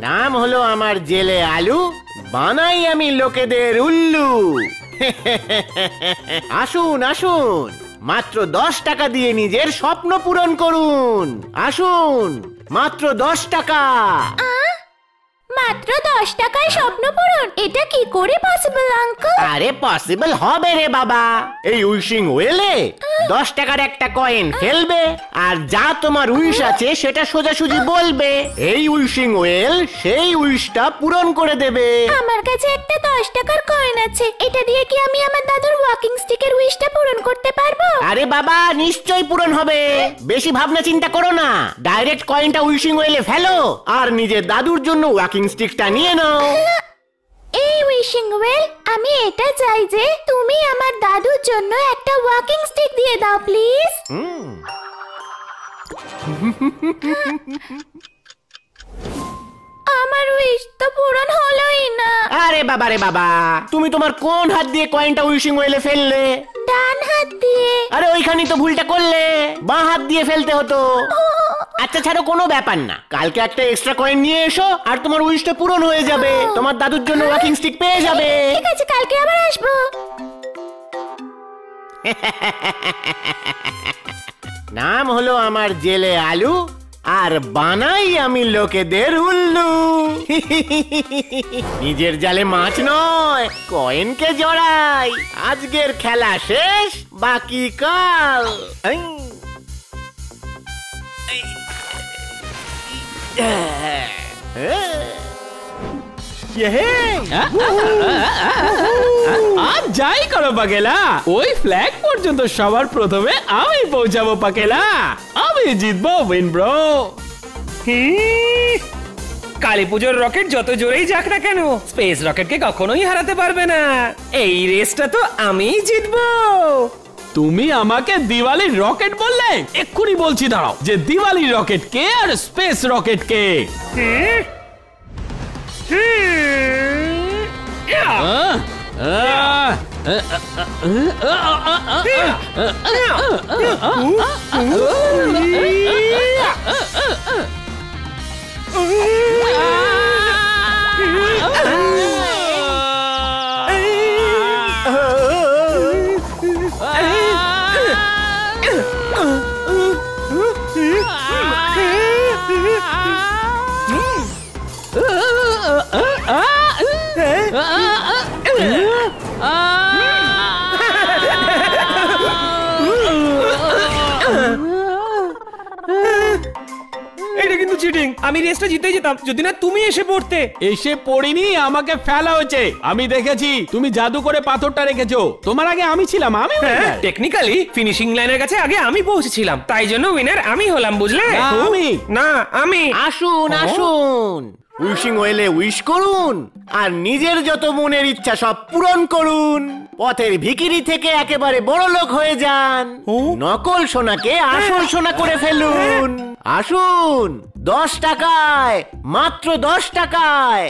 নাম হলো আমার জেলে আলু, বানাই আমি লোকেদের উল্লু। আসুন আসুন, মাত্র 10 টাকা দিয়ে নিজের স্বপ্ন পূরণ করুন। আসুন, মাত্র 10 টাকা। মাত্র 10 টাকায় স্বপ্ন পূরণ? এটা কি করে পসিবল আঙ্কেল? আরে পসিবল হবে রে বাবা। এই উইশিং ওয়েলে 10 টাকার একটা কয়েন ফেলবে, আর যা তোমার উইশ আছে সেটা সোজাসুজি বলবে। এই উইশিং ওয়েল সেই উইশটা পূরণ করে দেবে। আমার কাছে একটা 10 টাকার কয়েন আছে, এটা দিয়ে কি আমি আমার দাদুর ওয়াকিং স্টিকের উইশটা পূরণ করতে পারবো? আরে বাবা, নিশ্চয়ই পূরণ হবে। বেশি ভাবনা চিন্তা করো না, ডাইরেক্ট কয়েনটা উইশিং ওয়েলে ফেলো আর নিজের দাদুর জন্য ওয়াকিং স্টিকটা নিয়ে নাও। এই উইশিং ওয়েল, আমি এটা চাই যে তুমি আমার দাদুর জন্য একটা ওয়াকিং স্টিক দিয়ে দাও প্লিজ। আমার উইশ তো পূরণ হলোই না। আরে বাবা রে বাবা, তুমি তোমার কোন হাত দিয়ে কয়েনটা উইশিং ওয়েলে ফেললে? ডান হাত দিয়ে। আরে ওইখানেই তো ভুলটা করলে, বাঁ হাত দিয়ে ফেলতে হতো। আচ্ছা ছাড়ো, কোনো ব্যাপার না। কালকে একটা এক্সট্রা কয়েন নিয়ে এসো আর তোমার উইশটা পূরণ হয়ে যাবে। তোমার দাদুর জন্য ওয়াকিং স্টিক পেয়ে যাবে। ঠিক আছে, কালকে আবার আসবো। নাম হলো আমার জেলে আলু, আর বানাই আমি লোকেদের উল্লু। নিজের জালে মাছ নয়, কয়েনকে জড়াই। আজকের খেলা শেষ, বাকি কাল। আর যাই করো পাকেলা, ওই ফ্ল্যাগ পর্যন্ত সবার প্রথমে আমি পৌঁছাবো পাকেলা। আমি জিতবো, উইন ব্রো। কালী পুজোর রকেট যত জোরেই যাক না কেন, স্পেস রকেটকে কখনোই হারাতে পারবে না। এই রেসটা তো আমিই জিতবো। তুমি আমাকে দিওয়ালির রকেট বললে? এক্ষুনি বলছি, দাঁড়াও, যে দিওয়ালির রকেট কে আর স্পেস রকেট কে। এটা কিন্তু চিটিং। আমি রেসটা জিতেই যেতাম যদি না তুমি এসে পড়তে। এসে পড়িনি, আমাকে ফেলা হয়েছে। আমি দেখেছি তুমি জাদু করে পাথরটা রেখেছো। তোমার আগে আমি ছিলাম, আমি টেকনিক্যালি ফিনিশিং লাইনের কাছে আগে আমি পৌঁছেছিলাম, তাই জন্য উইনার আমি হলাম, বুঝলে? আমি। আসুন আসুন, উইশিং ওয়েলে উইশ করুন আর নিজের যত মনের ইচ্ছা সব পূরণ করুন। পথের ভিখিরি থেকে একেবারে বড় লোক হয়ে যান। নকল সোনাকে আসল সোনা করে ফেলুন। আসুন, 10 টাকায়, মাত্র 10 টাকায়।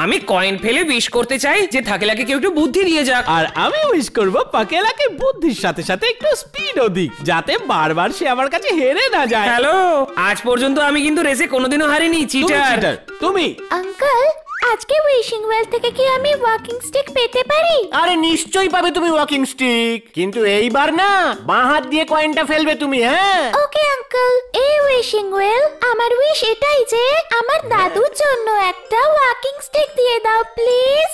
আমি কয়েন ফেলে উইশ করতে চাই যে থাকেলাকে কেউ একটু বুদ্ধি দিয়ে যাক। আর আমি উইশ করব পাকেলাকে বুদ্ধির সাথে সাথে একটু স্পিডও দিক, যাতে বারবার সে আমার কাছে হেরে না যায়। হ্যালো, আজ পর্যন্ত আমি কিন্তু রেসে কোনোদিনও হারিনি। চিটার তুমি। আঙ্কেল, আজকে উইশিং ওয়েল থেকে কি আমি ওয়াকিং স্টিক পেতে পারি? আরে নিশ্চয়ই পাবে তুমি ওয়াকিং স্টিক, কিন্তু এইবার না, বাঁ হাত দিয়ে কয়েনটা ফেলবে তুমি। হ্যাঁ ওকে আঙ্কেল। এই উইশিং ওয়েল, আমার উইশ এটাই যে আমার দাদুর জন্য একটা ওয়াকিং স্টিক দিয়ে দাও প্লিজ।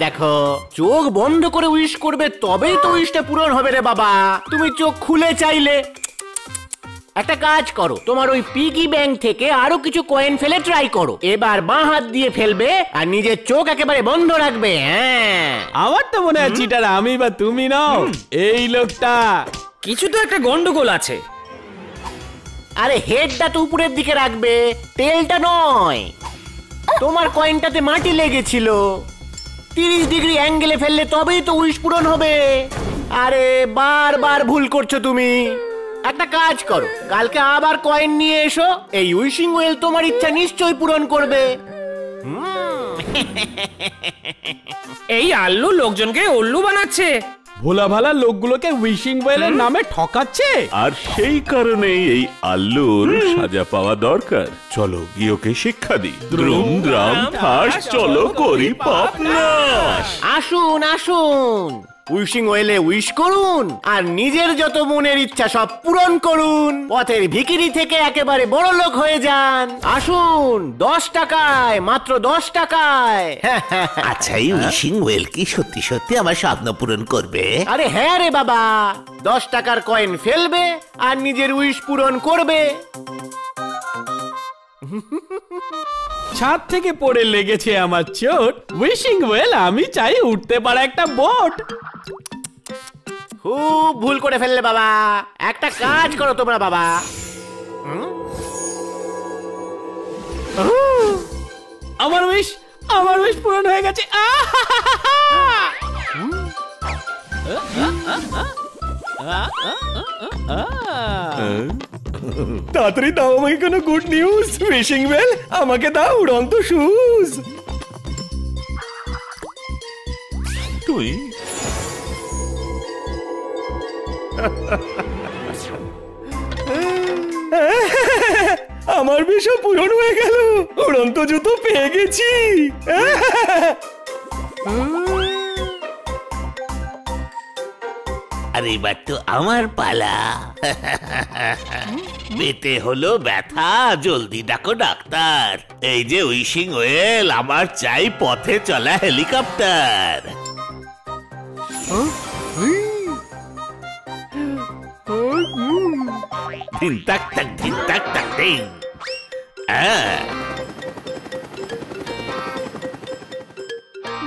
দেখো, চোখ বন্ধ করে উইশ করবে তবেই তো উইশটা পূরণ হবে রে বাবা। তুমি চোখ খুলে চাইলে একটা কাজ করো, তোমার ওই পিগি ব্যাংক থেকে আরো কিছু কয়েন ফেলে ট্রাই করো। এবার বাঁ হাত দিয়ে ফেলবে আর নিজের চোখ একেবারে বন্ধ রাখবে। হ্যাঁ, আমার তো মনে হয় চিটার আমি বা তুমি নও, এই লোকটা। কিছু তো একটা গন্ডগোল আছে। আরে হেডটা তো উপরের দিকে রাখবে, টেলটা নয়। তোমার কয়েনটাতে মাটি লেগেছিল। 30 ডিগ্রি অ্যাঙ্গেলে ফেললে তবেই তো উইশ পূরণ হবে। আরে বারবার ভুল করছো তুমি। একটা কাজ করো, কালকে আবার কয়েন নিয়ে এসো। এই উইশিং ওয়েল তোমার ইচ্ছা নিশ্চয়ই পূরণ করবে। এই আল্লু লোকজনকে উল্লু বানাচ্ছে। ভোলা ভালা লোকগুলোকে উইশিং ওয়েলের নামে ঠকাচ্ছে। আর সেই কারণেই এই আল্লুর সাজা পাওয়া দরকার। চলো গিয়ে ওকে শিক্ষা দিই। দ্রুম দ্রাম ঠাস চলো করি পাপ নাশ। আসুন আসুন, উইশিং ওয়েলে উইশ করুন আর নিজের যত মনের ইচ্ছা সব পূরণ করুন। পথের ভিখিরি থেকে একেবারে বড় লোক হয়ে যান। আসুন 10 টাকায়, মাত্র 10 টাকায়। আচ্ছা, এই উইশিং ওয়েল কি সত্যি সত্যি আমার স্বপ্ন পূরণ করবে? আরে হ্যাঁ রে বাবা, 10 টাকার কয়েন ফেলবে আর নিজের উইশ পূরণ করবে। ছাদ থেকে পড়ে লেগেছে আমার চোট। উইশিং ওয়েল, আমি চাই উঠতে পারা একটা বোট। খুব ভুল করে ফেললে বাবা। একটা কাজ করো তোমরা বাবা। আমার উইশ পূরণ হয়ে গেছে। তাড়াতাড়ি দাও আমাকে কোনো গুড নিউজ। উইশিং ওয়েল, আমাকে দাও উড়ন্ত শুজ। তুই আমার বিষয় পূরণ হয়ে গেল। উড়ন্ত জুতো পেয়ে গেছি। আর এবার তো আমার পালা। পেটে হলো ব্যথা, জলদি ডাকো ডাক্তার। এই যে উইশিং ওয়েল, আমার চাই পথে চলা হেলিকপ্টার। ধিন তাক তাক ধিন তাক তাক ধিন।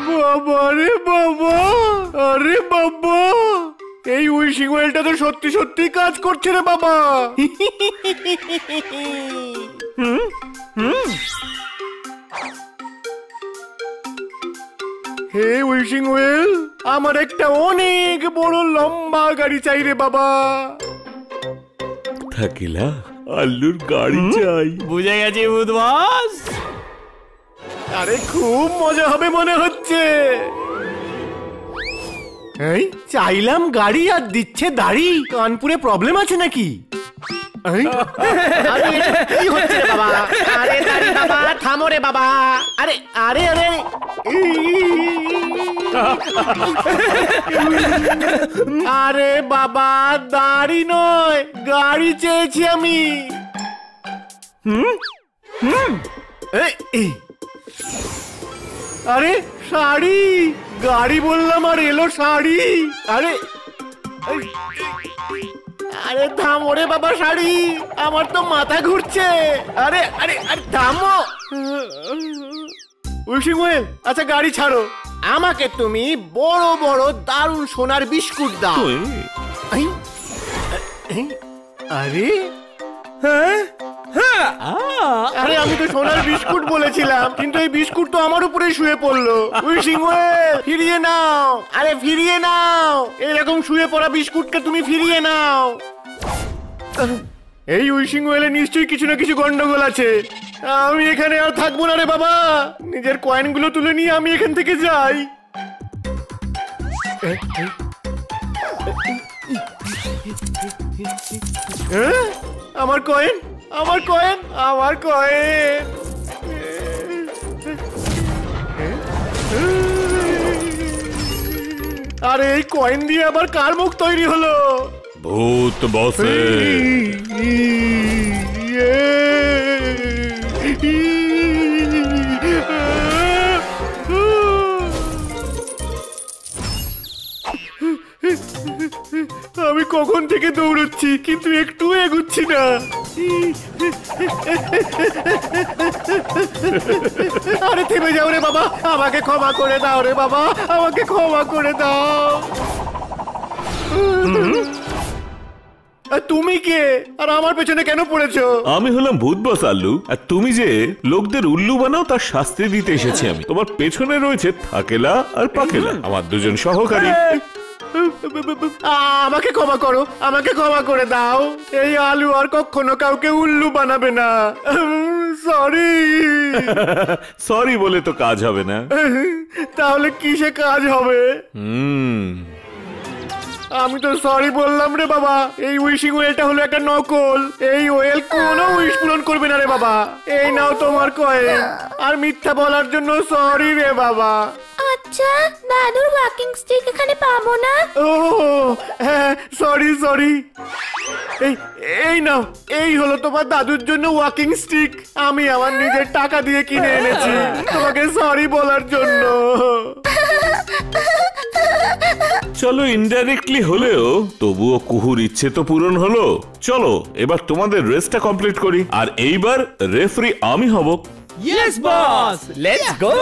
বাবা রে বাবা, আরে বাবা, এই উইশিং ওয়েলটা তো সত্যি সত্যি কাজ করছে রে বাবা। হে উইশিং ওয়েল, আমার একটা অনেক বড় লম্বা গাড়ি চাই রে বাবা। থাকিলা আল্লুর গাড়ি চাই। বুঝে গেছি বুধবাস। আরে খুব মজা হবে মনে হচ্ছে। এই চাইলাম গাড়ি আর দিচ্ছে দাড়ি। কানপুরে প্রবলেম আছে নাকি? এই, আরে এটা কি হচ্ছে রে বাবা? আরে দাড়ি বাবা, থামো রে বাবা। আরে আরে আরে আরে বাবা, দাড়ি নয়, গাড়ি চেয়েছি আমি। এই, আরে শাড়ি, গাড়ি বললাম আর এলো শাড়ি। আরে আরে থামো রে বাবা, শাড়ি, আমার তো মাথা ঘুরছে। আরে আরে আরে থামো। উইশিং ওয়েল, আচ্ছা গাড়ি ছাড়ো, আমাকে তুমি বড় বড় দারুণ সোনার বিস্কুট দাও। এই, এই, আরে আরে আমি তো সোনার বিস্কুট বলেছিলাম, কিন্তু এই বিস্কুট তো আমার উপরে শুয়ে পড়লো। উইশিং ওয়েল, ফিরিয়ে নাও, আরে ফিরিয়ে নাও, এরকম শুয়ে পড়া বিস্কুটকে তুমি ফিরিয়ে নাও। এই উইশিং ওয়েলে নিশ্চয়ই কিছু না কিছু গন্ডগোল আছে। আমি এখানে আর থাকবো না রে বাবা, নিজের কয়েনগুলো তুলে নিয়ে আমি এখান থেকে যাই। আমার কয়েন, আমার কয়েন, আমার কয়েন। আরে এই কয়েন দিয়ে আবার কার মুখ তৈরি হলো? ভূত বসে। আমি কখন থেকে দৌড়চ্ছি, কিন্তু একটু এগুচ্ছি না। আরে থেমে যাও রে বাবা, আমাকে ক্ষমা করে দাও রে বাবা, আমাকে ক্ষমা করে দাও। তুমি কে আর আমার পেছনে কেন পড়েছো? আমি হলাম ভূত বস আল্লু, আর তুমি যে লোকদের উল্লু বানাও তার শাস্তি দিতে এসেছি আমি। তোমার পেছনে রয়েছে থাকেলা আর পাকেলা, আমার দুজন সহকারী। আমাকে ক্ষমা করো, আমাকে ক্ষমা করে দাও। এই আলু আর কখনো কাউকে উল্লু বানাবে না। সরি। সরি বলে তো কাজ হবে না। তাহলে কিসে কাজ হবে? আমি তো সরি বললাম রে বাবা। এই উইশিং ওয়েলটা হলো একটা নকল। এই ওয়েল কোনো উইশ পূরণ করবে না রে বাবা। এই নাও তোমার কয়েন। আর মিথ্যা বলার জন্য সরি রে বাবা। আচ্ছা, দাদুর ওয়াকিং স্টিক এখানে পাবো না? ও হ্যাঁ, সরি সরি। এই এই নাও, এই হলো তোমার দাদুর জন্য ওয়াকিং স্টিক। আমি আমার নিজের টাকা দিয়ে কিনে এনেছি তোমাকে সরি বলার জন্য। চলো ইনডাইরেক্টলি হলেও তবুও কুহুর ইচ্ছে তো পূরণ হলো। চলো এবার তোমাদের রেসটা কমপ্লিট করি, আর এইবার রেফারি আমি হব। Yes boss, let's go.